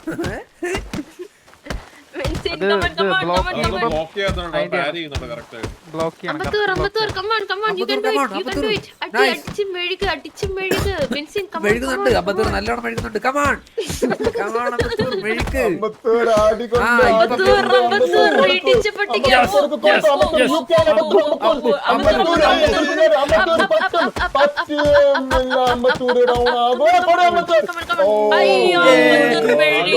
in, come on, come on, come on, come on. Block ചെയ്യണം Ambattur, come on, come on, you can do it, you can do it. അടിച്ച് മെഴുക്, വിൻസെൻ, come on, മെഴുകുന്നുണ്ട് അമ്പത്തൂർ നല്ലോണം മെഴുകുന്നുണ്ട് കമാൺ കമാൺ അമ്പത്തൂർ മെഴുക്ക് അമ്പത്തൂർ ആടിക്കൊണ്ട് അമ്പത്തൂർ ഇടിച്ച് പൊട്ടിക്കുക. അയ്യോ, അമ്പത്തൂർ മെഴുകി.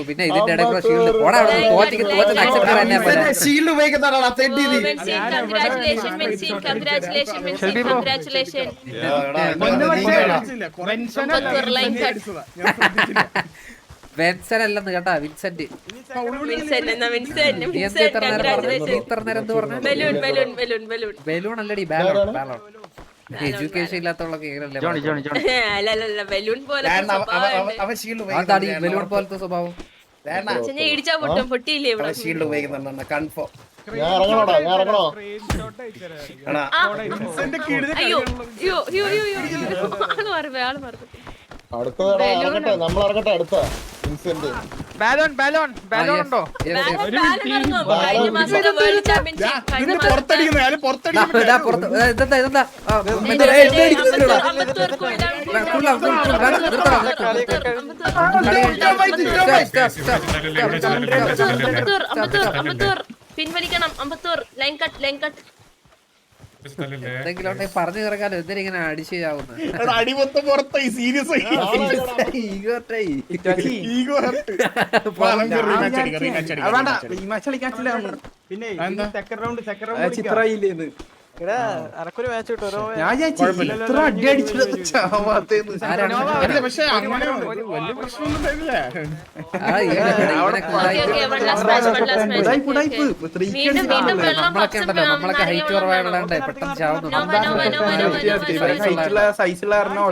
പിന്നെ ഇതിന്റെ ഇടയ്ക്കുള്ള ഷീൽഡ് പോടാ തോറ്റ അക്സെപ്റ്റ് തന്നെ ഷീൽഡ് ഉപയോഗിക്കുന്നതാണ് വെൻസനല്ലെന്ന് കേട്ടാ വിൻസെന്റ് ഇത്ര നേരം എന്ത് പറഞ്ഞു ബലൂൺ അല്ലടി ബാലോൺ ബാലോൺ എഡ്യൂക്കേഷൻ ഇല്ലാത്തവളൊക്കെ ബലൂൺ പോലെ അതാണ് ഈ ബലൂൺ പോലത്തെ സ്വഭാവം ഇടിച്ചാ പൊട്ടും പൊട്ടിയില്ലേ ഇവിടെ. ഷീൽഡ് ഉപയോഗിക്കുന്നുണ്ട് കൺഫേം. ഞാൻ ഇറങ്ങണോടാ ഞാൻ ഇറങ്ങണോ അയ്യോ അയ്യോ അയ്യോ അയ്യോ ആള് മാറി അടുത്തതാടാ ഇറങ്ങട്ടെ നമ്മൾ ഇറങ്ങട്ടെ അടുത്ത ഇൻസിഡന്റ് ബാലോൺ ഉണ്ടോ പിൻവലിക്കണം. അമ്പത്തൂർ ലൈൻ കട്ട് എന്തെങ്കിലും പറഞ്ഞു കിടക്കാലോ എന്തിനാ അടിച്ചു ചാവുന്നത് അടി മൊത്തം പുറത്തായി സീരിയസ് ആയി പിന്നെ എന്താ? സെക്കൻഡ് റൗണ്ട് ചിത്രയില്ലേന്ന് അനക്കൊരു മാച്ച് കിട്ടും അടി അടിച്ചിട്ട് പക്ഷെ അങ്ങനെ വലിയ പ്രശ്നമൊന്നും ഉണ്ടായില്ല നമ്മളൊക്കെ ഉണ്ടല്ലോ നമ്മളൊക്കെ ഹൈറ്റ് കുറവായതുകൊണ്ട് പെട്ടെന്ന് ചാവുന്നു സൈസുള്ള കാരണം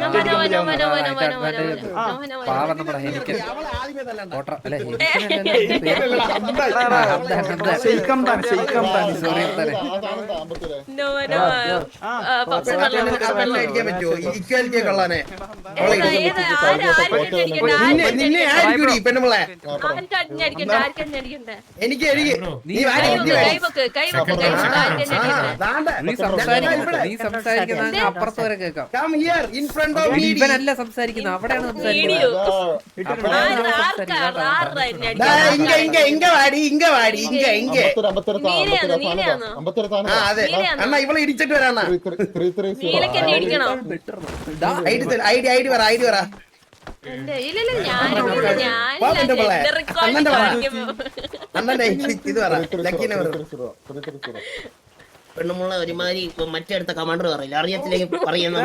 പാവം നമ്മുടെ ഹെനിക്കൻ ഓട്ടർ അല്ലെ സോറി അടിക്കാൻ പറ്റുമോ ഇക്വാലിറ്റി കൊള്ളാനെ പെണ്ണുമ്പളെ എനിക്ക് നീ സംസാരിക്കുന്ന അപ്പുറത്ത് വരെ കേൾക്കാം Come here in front of me. ഇവനല്ല സംസാരിക്കുന്നത് അവിടെയാണ് സംസാരിക്കുന്നത് ഇങ്ക വാടി അതെ അണ്ണാ ഇവളെ ഇടിച്ചിട്ട് വരാ ഐഡി പറ അണ്ണന്റെ ഇത് പറ ലക്കിനെ പെണ്ണുമുള്ള ഒരുമാതിരി മറ്റടുത്ത കമാൻഡർ പറയില്ല അറിയത്തില്ലെങ്കിൽ പറയുന്ന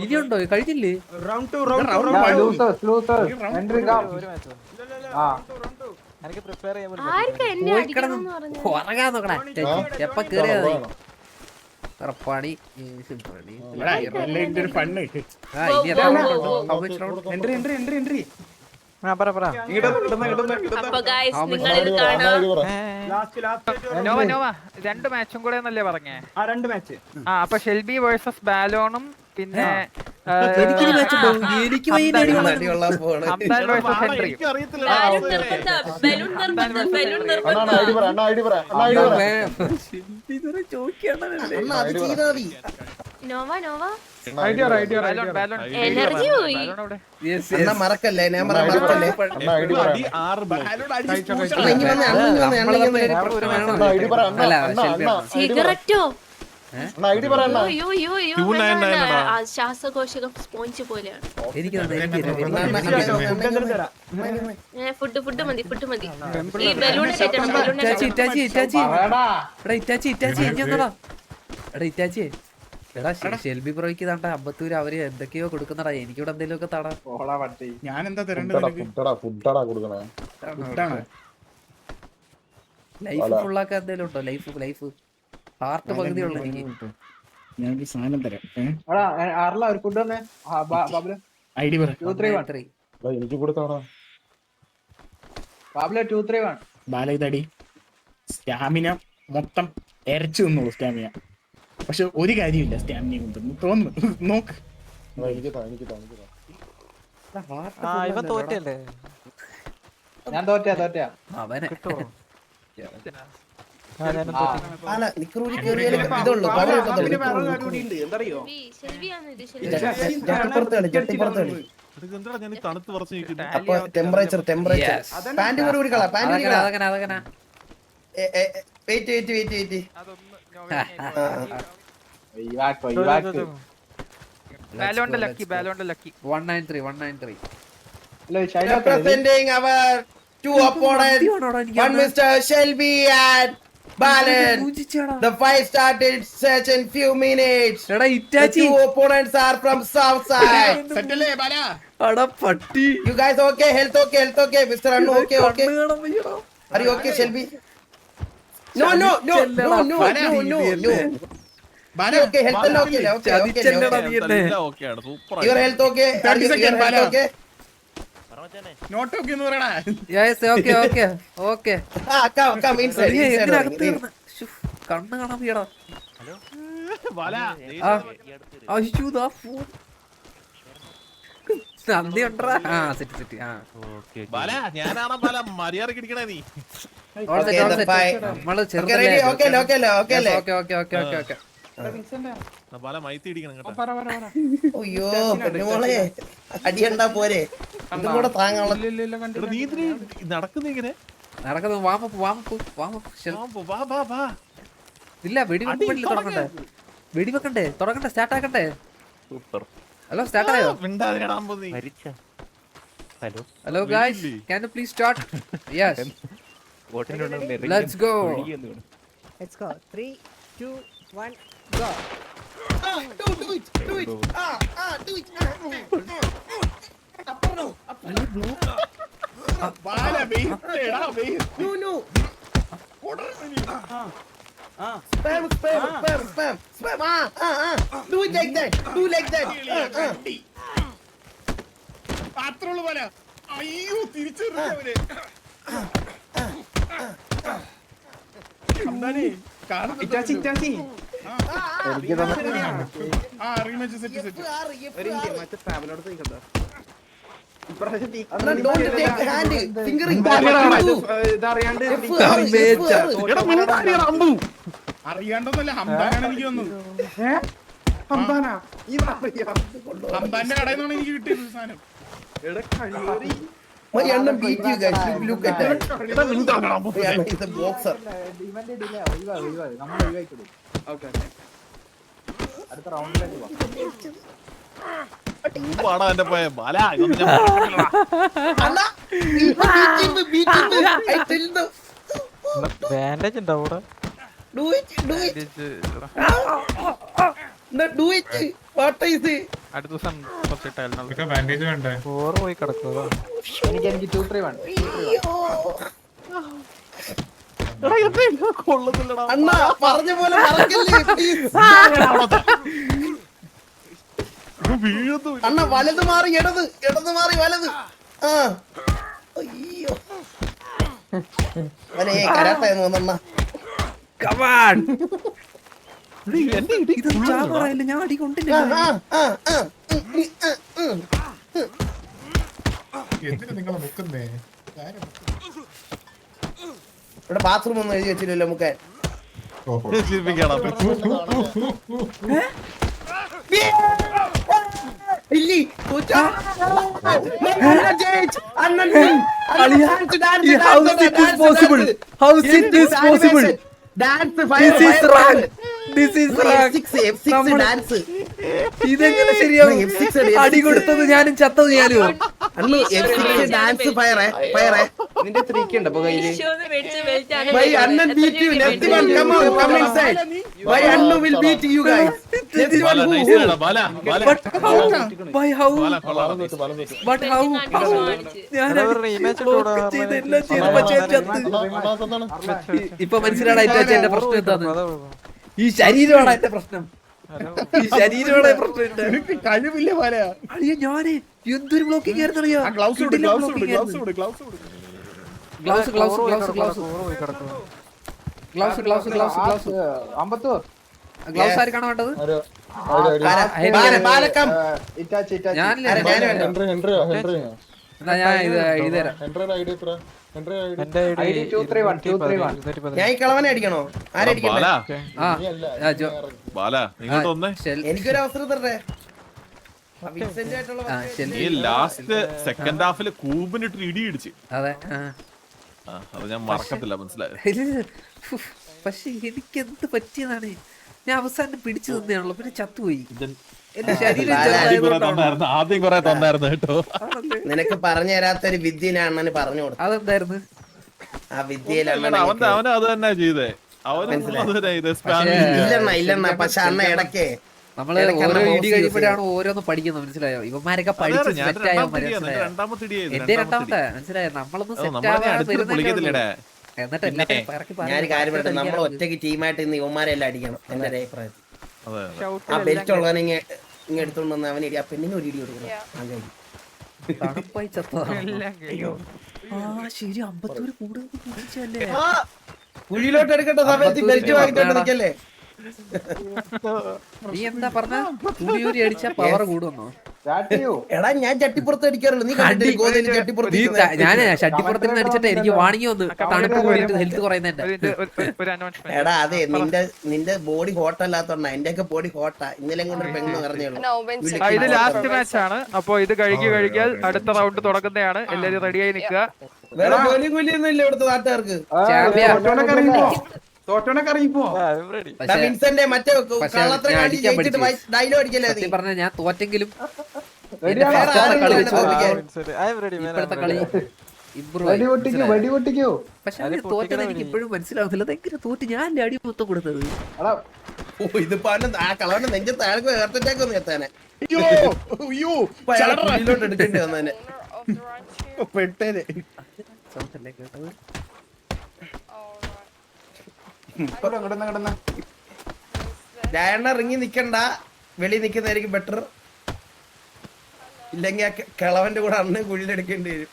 ഇനിയുണ്ടോ കഴിഞ്ഞില്ലേ ഉറങ്ങാൻ നോക്കണേ എപ്പ കേറിയത് പണി ഫണ്ട് എൻട്രി അപ്പൊ ഗൈസ് നിങ്ങൾ ഇത് കാണാം. നോവ 2 മാച്ചും കൂടെ എന്നല്ലേ പറഞ്ഞേ 2 മാച്ച് അപ്പൊ ഷെൽബി വേഴ്സസ് ബാലോണും പിന്നെ എനിക്കൊരു മാച്ച് ഉണ്ടാവും എനിക്ക് ഹംദാൻ വേഴ്സസ് ഹെൻറി മറക്കല്ലേ സിഗരറ്റോ ശ്വാസകോശകം സ്പോഞ്ച് പോലെയാണ്. എനിക്ക് ഫുഡ് മതി ഈ ബലൂൺ എടാ ഷെൽബി ബ്രോയ്ക്ക് താണ്ട അമ്പത്തൂര് അവര് എന്തൊക്കെയോ കൊടുക്കുന്നടാ എനിക്കിവിടെ എന്തെങ്കിലും ഒക്കെ തടാ ഞാൻ എന്താ തരേണ്ടത് ലൈഫ് ഫുള്ളാക്കാൻ എന്തെങ്കിലും ഉണ്ടോ ലൈഫ് ഹാർട്ട് പകുതി ഉള്ളു എനിക്ക് ഞാനൊരു സാധനം തരാം ഐഡി പറ എനിക്ക് കൊടുത്താടാ ബാല ഇതടി സ്റ്റാമിന മൊത്തം എരച്ചു നിന്നോളൂ സ്റ്റാമിന. പക്ഷെ ഒരു കാര്യമില്ല സ്റ്റാമിന കൊണ്ട് തോന്നുന്നു. നോക്ക് ഇവൻ തോറ്റല്ലേ? ഞാൻ തോറ്റാ അവനെ ടെമ്പറേച്ചർ പാന്റ് കൂടി കള പാന്റ് അതങ്ങനെ wait ബാലോണ്ട് lucky 193 representing our two opponents, one Mr. Shelby and Balan. The fight started such in few minutes. The two opponents are from south side. You guys okay? Health okay? Mr. Annu okay? Are you okay, Shelby? No. Okay, health and okay. Your health okay? Are your health okay? Not okay എന്ന് പറയടാ. Okay Come inside. കണ്ണ് കാണാൻ വയ്യടാ. സന്ധി ഉണ്ടടാ. Set നമ്മള് ചെറുതല്ലേ. Okay അയ്യോ പെണ്ണുമോളെ അടിയണ്ടാ പോരെ ഇതും കൂടെ താങ്ങാനുള്ള നടക്കുന്നത്. ഇല്ല വെടിവെക്കണ്ടേ തുടങ്ങണ്ടേ സ്റ്റാർട്ട് ആക്കണ്ടേ? ഹലോ സ്റ്റാർട്ട് ആയോ? Hello guys, can you please start? Yes, let's go. 3, 2, 1, go. do it do it Bala wait no spam do it like that അത്രയുള്ളൂ പോലെ. അയ്യോ തിരിച്ചറിഞ്ഞവര് don't take hand fingering അറിയാണ്ടൊന്നല്ല. ഹംദാനാണ് എനിക്ക് വന്നത്. ഹംദാന്റെ കടയിൽ നിന്നാണ് എനിക്ക് കിട്ടിയത് സാധനം. my Anna beat you guys. Look at that. Anna is a boxer. അടുത്ത റൗണ്ടിലേക്ക് ബാൻഡേജ് ഉണ്ടോ അവിടെ? do it what is it? അടുത്ത ദിവസം കുറച്ച് ടൈലിനുള്ള ബാൻഡേജ് വേണ്ടേ? ഓറ് പോയി കിടക്കുക. എനിക്ക് 2-3 വേണം. അണ്ണാ പറഞ്ഞ പോലെ മറക്കല്ലേ please. അണ്ണ വലത് മാറി ഇടത് മാറി വലത്. അയ്യോ അവനെ കരാട്ടായിരുന്നു വന്നണ്ണ. ഞാൻ അടി കൊണ്ടില്ല. ഇവിടെ ബാത്റൂം ഒന്നും എഴുതി വെച്ചില്ലല്ലോ മുക്കാൻ. How is it possible? This is rank. F6 dance. ഇതെങ്ങനെ ശരിയാവും? അടി കൊടുത്തത് ഞാനും ചത്തത് ഞാനും. അണ്ണു F6 dance fire നിന്റെ 3K ഉണ്ട് അപ്പൊ കയ്യില്. Why Annan beat you? Next one come inside. Why Annu will beat you guys? Next one who? But how? ഞാൻ ചെയ്തെല്ലാം ചെയ്ത് പക്ഷേ ചത്ത്. ഇപ്പൊ മനസ്സിലാണ് എന്റെ പ്രശ്നം എന്താന്ന്. ഈ ശരീരമാണ് എന്റെ പ്രശ്നം. കഴിവില്ല പോലെ. അളിയ ഞാന് എന്തൊരു ബ്ലോക്കിംഗ് ആയിരുന്നു അറിയോ? ഗ്ലൗസ് ഓറ് പോയി കിടക്കുക. ഗ്ലൗസ് അമ്പത്തൂർ ഗ്ലൗസ് ആർക്കാണ് വേണ്ടത്? ബാലക്കം ഞാനില്ലേ ഹെൻറി എന്നാ ഞാൻ ഇത് എഴുതരാം. ഹെൻറിയുടെ ഐഡി എത്ര? ഹെൻറിയുടെ ഐഡി എന്റെ ഐഡി 231 ഞാൻ ഈ കളവനെ അടിക്കണോ? ആരടിക്കണ്ടേ? ആ ആ, എനിക്കൊരു അവസരം തരട്ടെ. വിൻസെന്റ് ആയിട്ടുള്ള ആ, മറ്റേ- ശരി. ലാസ്റ്റ് സെക്കൻഡ് ഹാഫില് കൂബിനിട്ട് ഇടി ഇടിച്ച് അതെ അത് ഞാൻ മറക്കത്തില്ല, മനസ്സിലായോ? പക്ഷെ എനിക്ക് എന്ത് പറ്റിയതാണ്, ഞാൻ അവസാനം പിടിച്ചു തന്നെയാണല്ലോ, പിന്നെ ചത്തുപോയി. എന്റെ ശരീരം ചെറുതായതുകൊണ്ടാണ്. ആദ്യം കൊറേ തന്നായിരുന്നു കേട്ടോ. ആണല്ലേ? നിനക്ക് പറഞ്ഞു തരാത്തൊരു വിദ്യ ഞാൻ അണ്ണന് പറഞ്ഞു കൊടുത്തു. അതെന്തായിരുന്നു? ആ വിദ്യയിൽ അവന് അത് തന്നെ ചെയ്തേ. അവനും അത് തന്നെ ചെയ്തേ. സ്പാം ഇല്ലെണ്ണ പക്ഷെ അണ്ണ ഇടയ്ക്ക് നമ്മള് ഓരോ ഇടി കഴിയുമ്പോഴാണ് ഓരോന്ന് പഠിക്കുന്നത്, മനസ്സിലായോ? ഇവന്മാരൊക്കെ പഠിച്ച് സെറ്റ് ആയോ മനസ്സിലായോ? രണ്ടാമത്തെ ഇടി എന്റെ രണ്ടാമത്തെ മനസ്സിലായോ? നമ്മളൊന്ന് സെറ്റ് ആവാൻ എന്നിട്ട് എല്ലാവരും ഇറക്കി ഞാനൊരു കാര്യം പറയട്ടെ, നമ്മൾ ഒറ്റയ്ക്ക് ടീമായിട്ട് ഇന്ന് ഇവന്മാരെല്ലാം അടിക്കണം എന്റെ ഒരു അഭിപ്രായത്തിൽ. ആ ബെൽറ്റ് ഉള്ളവനെ ഇങ്ങ എടുത്തോണ്ട് വന്ന് അവന് ഇടി, ആ പെണ്ണിന് ഒരു ഇടി കൊടുക്കണം. തണുപ്പായി ചത്തതാണ്. ആ ശരി, 52 കൂടുതൽ കുടിച്ചല്ലേ? കുഴിയിലോട്ട് എടുക്കേണ്ട സമയത്ത് ബെൽറ്റ് വാങ്ങിട്ടോണ്ട് നിൽക്കല്ലേ? നീ എന്താ പറഞ്ഞ? തുണിയൂരി അടിച്ചാ പവർ കൂടുവന്നോ? എടാ ഞാൻ ചട്ടിപ്പുറത്ത് അടിക്കാറുള്ളൂ. നീ കണ്ടിട്ടില്ലേ ഗോതയിൽ ചട്ടിപ്പുറത്ത് ഞാൻ ഷട്ടിപ്പുറത്തിന് അടിച്ചിട്ട് എനിക്ക് വാണിങ്ങി വന്ന് തണുപ്പ് കൂടിയിട്ട് ഹെൽത്ത് കുറയുന്നതിന്റെ. ഒരു announcement. എടാ അതെ, നിന്റെ ബോഡി ഹോട്ട് അല്ലാത്തോണ്ടാ. എന്റെ ഒക്കെ ബോഡി ഹോട്ടാ. ഇന്നലെ കൊണ്ട് പെണ്ണ് പറഞ്ഞോളൂ. ഇത് ലാസ്റ്റ് മാച്ച് ആണ്. അപ്പൊ ഇത് കഴിഞ്ഞാൽ അടുത്ത റൗണ്ട് തുടങ്ങുന്നതാണ്. എല്ലാരും റെഡിയായി നിൽക്കുക. വേറെ ജോലിയും കൂലിയൊന്നും ഇല്ല ഇവിടുത്തെ നാട്ടുകാർക്ക്. വിൻസെന്റ് മറ്റേ കള്ളത്ര കാട്ടി ജയിച്ചിട്ട് ഡയലോഗ് അടിക്കല്ലേ നീ? പറഞ്ഞ ഞാൻ തോറ്റെങ്കിലും വേറെ ആരും കളി കളിയില്ല തോൽപ്പിക്കാൻ. I am ready, man. ഇപ്പോഴത്തെ കളി വെടിപൊട്ടിക്കോ പക്ഷെ തോറ്റത് എനിക്ക് ഇപ്പോഴും മനസ്സിലാവുന്നില്ല. അതെങ്ങനെ തോറ്റ്? ഞാൻ അടി മൊത്തം കൊടുത്തത്. ഓ ഇതിപ്പോ ആ കളവന്റെ നെഞ്ചത്ത് ആൾക്ക് ഹാർട്ട് അറ്റാക്ക് ഒന്നും എത്താനെ എടുക്കേണ്ടി വന്നേനെ. പെട്ടേനെ സൗണ്ടല്ലേ കേട്ടത്? ഡയണ്ണ ഇറങ്ങി നിക്കണ്ട, വെളി നിക്കുന്നതായിരിക്കും ബെറ്റർ. ഇല്ലെങ്കിൽ ആ കിളവന്റെ കൂടെ അണ്ണൻ കുഴിയിലെടുക്കേണ്ടി വരും.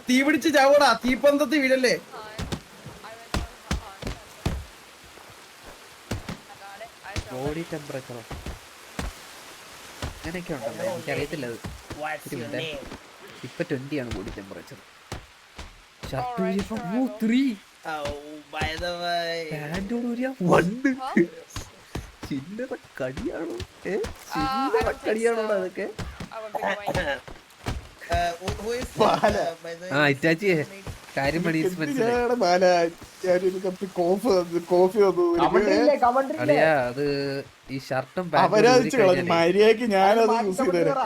തീ പിടിച്ച് ചാവൂടാ, തീപ്പന്തത്തി വീഴല്ലേ? ബോഡി ടെമ്പറേച്ചറോ അങ്ങനെയൊക്കെ ഉണ്ടല്ലോ, എനിക്കറിയത്തില്ല അത്. ഇപ്പൊ 20 ആണ് ബോഡി ടെമ്പറേച്ചർ. ഷർട്ട് 3 ചില്ലറ കടിയാണോ? ചില്ലറ കടിയാണോ അതൊക്കെ? ആ ഇറ്റാച്ചി കാര്യം മനസ്സിലായി. അളിയാ അത് ഈ ഷർട്ടും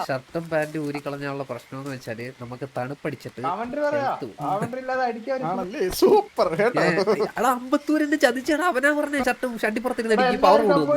ഷർട്ടും പാന്റും ഊരി കളഞ്ഞാലുള്ള പ്രശ്നം എന്ന് വെച്ചാല് നമുക്ക് തണുപ്പടിച്ചിട്ട് സൂപ്പർ. 52 ചതിച്ചാണ് അവനാ പറഞ്ഞ ഷർട്ടും ഷട്ടിപ്പുറത്തിരുന്ന് എനിക്ക് പവർ കൂടും.